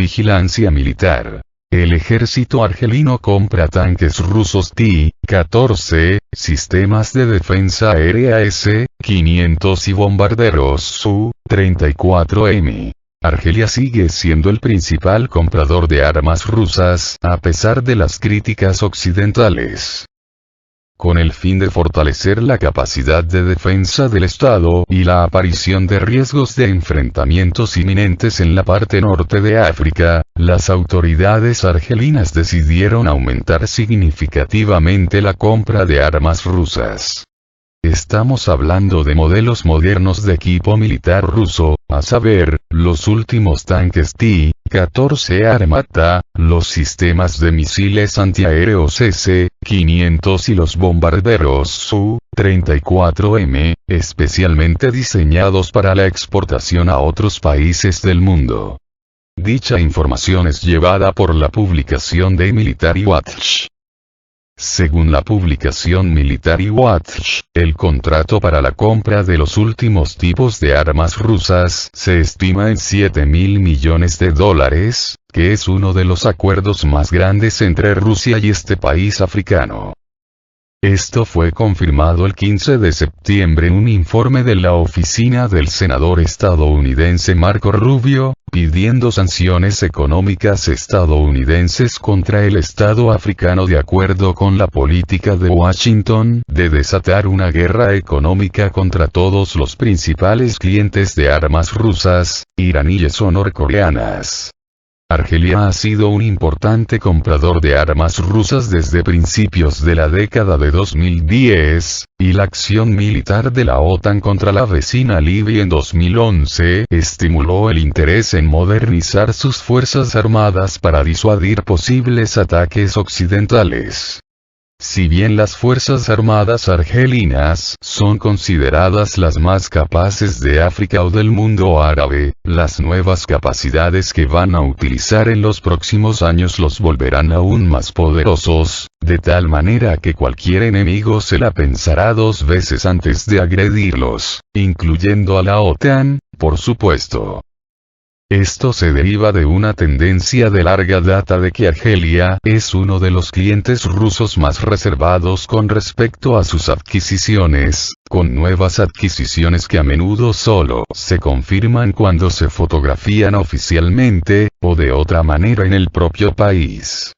vigilancia militar. El ejército argelino compra tanques rusos T-14, sistemas de defensa aérea S-500 y bombarderos Su-34M. Argelia sigue siendo el principal comprador de armas rusas, a pesar de las críticas occidentales. Con el fin de fortalecer la capacidad de defensa del Estado y la aparición de riesgos de enfrentamientos inminentes en la parte norte de África, las autoridades argelinas decidieron aumentar significativamente la compra de armas rusas. Estamos hablando de modelos modernos de equipo militar ruso, a saber, los últimos tanques T-14 Armata, los sistemas de misiles antiaéreos S-500 y los bombarderos Su-34M, especialmente diseñados para la exportación a otros países del mundo. Dicha información es llevada por la publicación de Military Watch. Según la publicación Military Watch, el contrato para la compra de los últimos tipos de armas rusas se estima en $7.000 millones, que es uno de los acuerdos más grandes entre Rusia y este país africano. Esto fue confirmado el 15 de septiembre en un informe de la oficina del senador estadounidense Marco Rubio, pidiendo sanciones económicas estadounidenses contra el Estado africano de acuerdo con la política de Washington de desatar una guerra económica contra todos los principales clientes de armas rusas, iraníes o norcoreanas. Argelia ha sido un importante comprador de armas rusas desde principios de la década de 2010, y la acción militar de la OTAN contra la vecina Libia en 2011 estimuló el interés en modernizar sus fuerzas armadas para disuadir posibles ataques occidentales. Si bien las Fuerzas Armadas argelinas son consideradas las más capaces de África o del mundo árabe, las nuevas capacidades que van a utilizar en los próximos años los volverán aún más poderosos, de tal manera que cualquier enemigo se la pensará dos veces antes de agredirlos, incluyendo a la OTAN, por supuesto. Esto se deriva de una tendencia de larga data de que Argelia es uno de los clientes rusos más reservados con respecto a sus adquisiciones, con nuevas adquisiciones que a menudo solo se confirman cuando se fotografían oficialmente, o de otra manera en el propio país.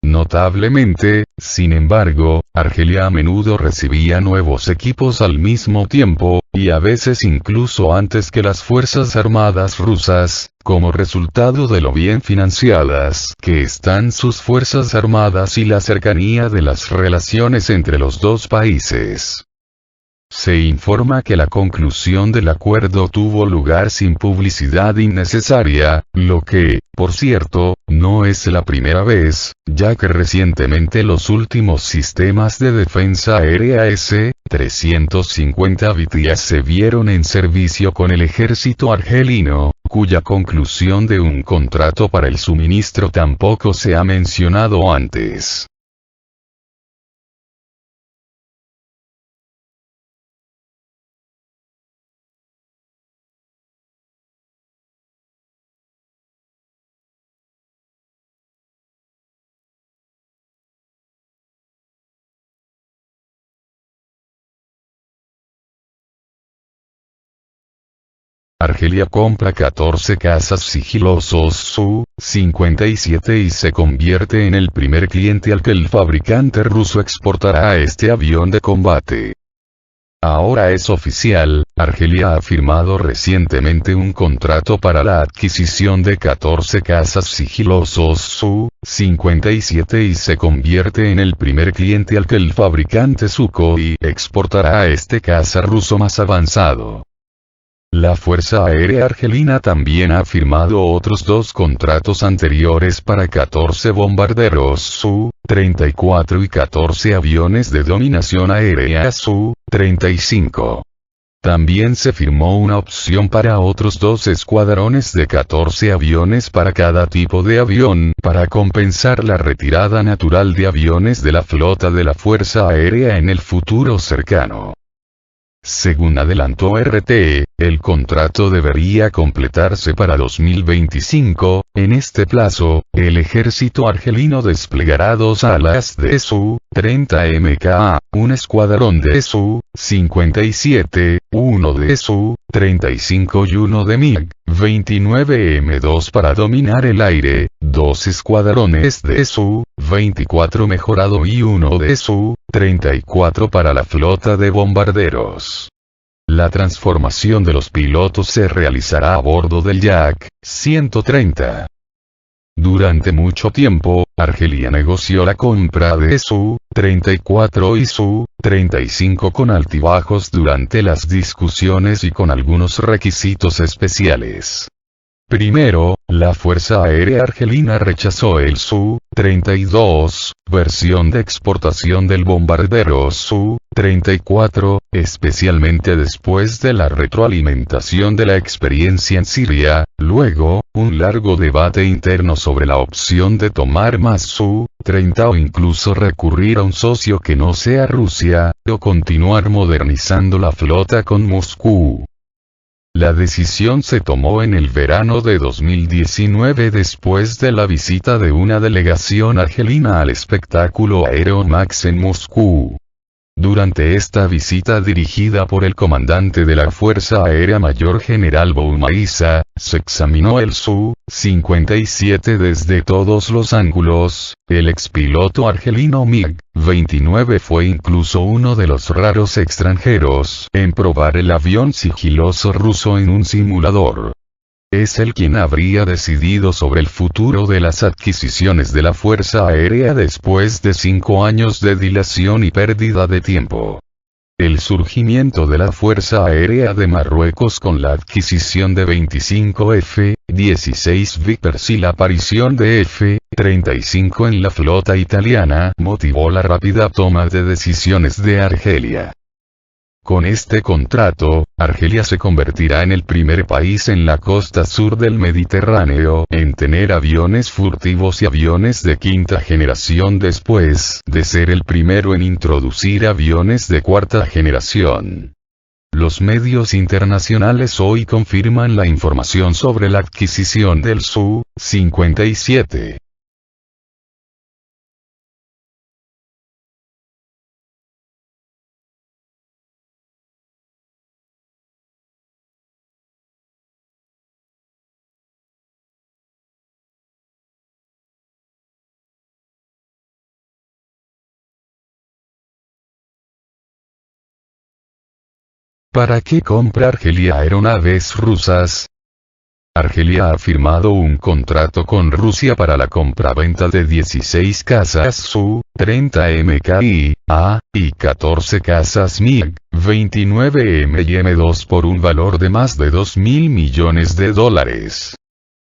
Notablemente, sin embargo, Argelia a menudo recibía nuevos equipos al mismo tiempo, y a veces incluso antes que las Fuerzas Armadas rusas, como resultado de lo bien financiadas que están sus Fuerzas Armadas y la cercanía de las relaciones entre los dos países. Se informa que la conclusión del acuerdo tuvo lugar sin publicidad innecesaria, lo que, por cierto, no es la primera vez, ya que recientemente los últimos sistemas de defensa aérea S-350 BTS se vieron en servicio con el ejército argelino, cuya conclusión de un contrato para el suministro tampoco se ha mencionado antes. Argelia compra 14 cazas sigilosos Su-57 y se convierte en el primer cliente al que el fabricante ruso exportará este avión de combate. Ahora es oficial, Argelia ha firmado recientemente un contrato para la adquisición de 14 cazas sigilosos Su-57 y se convierte en el primer cliente al que el fabricante Sukhoi exportará este caza ruso más avanzado. La Fuerza Aérea Argelina también ha firmado otros dos contratos anteriores para 14 bombarderos Su-34 y 14 aviones de dominación aérea Su-35. También se firmó una opción para otros 2 escuadrones de 14 aviones para cada tipo de avión para compensar la retirada natural de aviones de la flota de la Fuerza Aérea en el futuro cercano. Según adelantó RT, El contrato debería completarse para 2025, en este plazo, el ejército argelino desplegará 2 alas de Su-30 MKA, un escuadrón de Su-57, uno de Su-35 y uno de MiG-29 M2 para dominar el aire, 2 escuadrones de Su-24 mejorado y uno de Su-34 para la flota de bombarderos. La transformación de los pilotos se realizará a bordo del Yak-130. Durante mucho tiempo, Argelia negoció la compra de Su-34 y Su-35 con altibajos durante las discusiones y con algunos requisitos especiales. Primero, la Fuerza Aérea Argelina rechazó el Su-32, versión de exportación del bombardero Su-34, especialmente después de la retroalimentación de la experiencia en Siria, luego, un largo debate interno sobre la opción de tomar más Su-30 o incluso recurrir a un socio que no sea Rusia, o continuar modernizando la flota con Moscú. La decisión se tomó en el verano de 2019 después de la visita de una delegación argelina al espectáculo aéreo MAX en Moscú. Durante esta visita dirigida por el comandante de la Fuerza Aérea Mayor General Boumaissa, se examinó el Su-57 desde todos los ángulos. El expiloto argelino MiG-29 fue incluso uno de los raros extranjeros en probar el avión sigiloso ruso en un simulador. Es él quien habría decidido sobre el futuro de las adquisiciones de la Fuerza Aérea después de 5 años de dilación y pérdida de tiempo. El surgimiento de la Fuerza Aérea de Marruecos con la adquisición de 25 F-16 Vipers y la aparición de F-35 en la flota italiana motivó la rápida toma de decisiones de Argelia. Con este contrato, Argelia se convertirá en el primer país en la costa sur del Mediterráneo en tener aviones furtivos y aviones de quinta generación después de ser el primero en introducir aviones de cuarta generación. Los medios internacionales hoy confirman la información sobre la adquisición del Su-57. ¿Para qué compra Argelia aeronaves rusas? Argelia ha firmado un contrato con Rusia para la compra-venta de 16 cazas Su-30 MKI-A, y 14 cazas MiG-29M y M2 por un valor de más de $2.000 millones.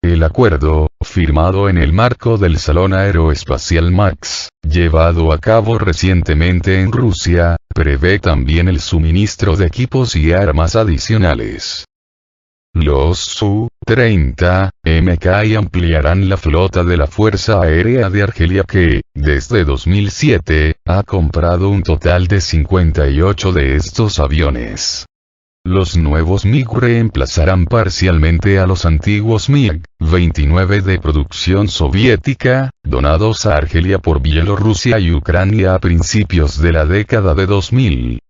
El acuerdo, firmado en el marco del Salón Aeroespacial MAX, llevado a cabo recientemente en Rusia, prevé también el suministro de equipos y armas adicionales. Los Su-30 MKI ampliarán la flota de la Fuerza Aérea de Argelia que, desde 2007, ha comprado un total de 58 de estos aviones. Los nuevos MiG reemplazarán parcialmente a los antiguos MiG-29 de producción soviética, donados a Argelia por Bielorrusia y Ucrania a principios de la década de 2000.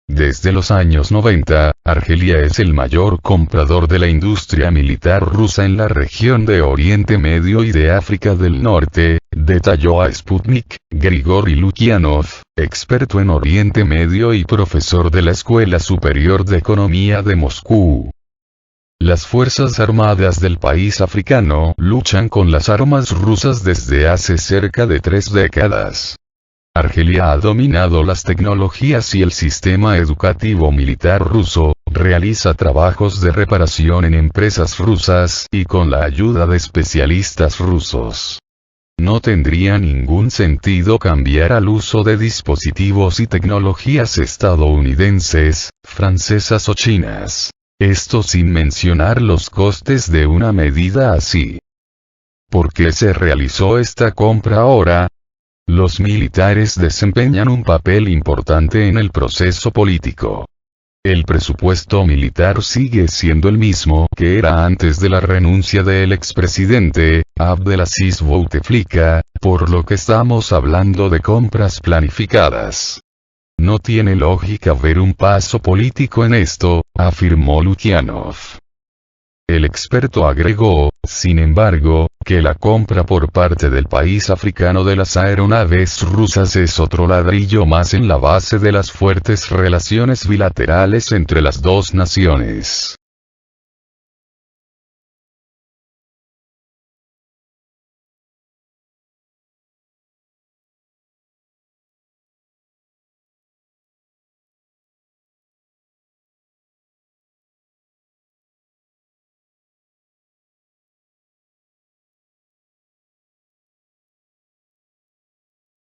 Desde los años 90, Argelia es el mayor comprador de la industria militar rusa en la región de Oriente Medio y de África del Norte, detalló a Sputnik, Grigori Lukianov, experto en Oriente Medio y profesor de la Escuela Superior de Economía de Moscú. Las Fuerzas Armadas del país africano luchan con las armas rusas desde hace cerca de 3 décadas. Argelia ha dominado las tecnologías y el sistema educativo militar ruso, realiza trabajos de reparación en empresas rusas y con la ayuda de especialistas rusos. No tendría ningún sentido cambiar al uso de dispositivos y tecnologías estadounidenses, francesas o chinas. Esto sin mencionar los costes de una medida así. ¿Por qué se realizó esta compra ahora? Los militares desempeñan un papel importante en el proceso político. El presupuesto militar sigue siendo el mismo que era antes de la renuncia del expresidente, Abdelaziz Bouteflika, por lo que estamos hablando de compras planificadas. No tiene lógica ver un paso político en esto, afirmó Lukyanov. El experto agregó, sin embargo, que la compra por parte del país africano de las aeronaves rusas es otro ladrillo más en la base de las fuertes relaciones bilaterales entre las dos naciones.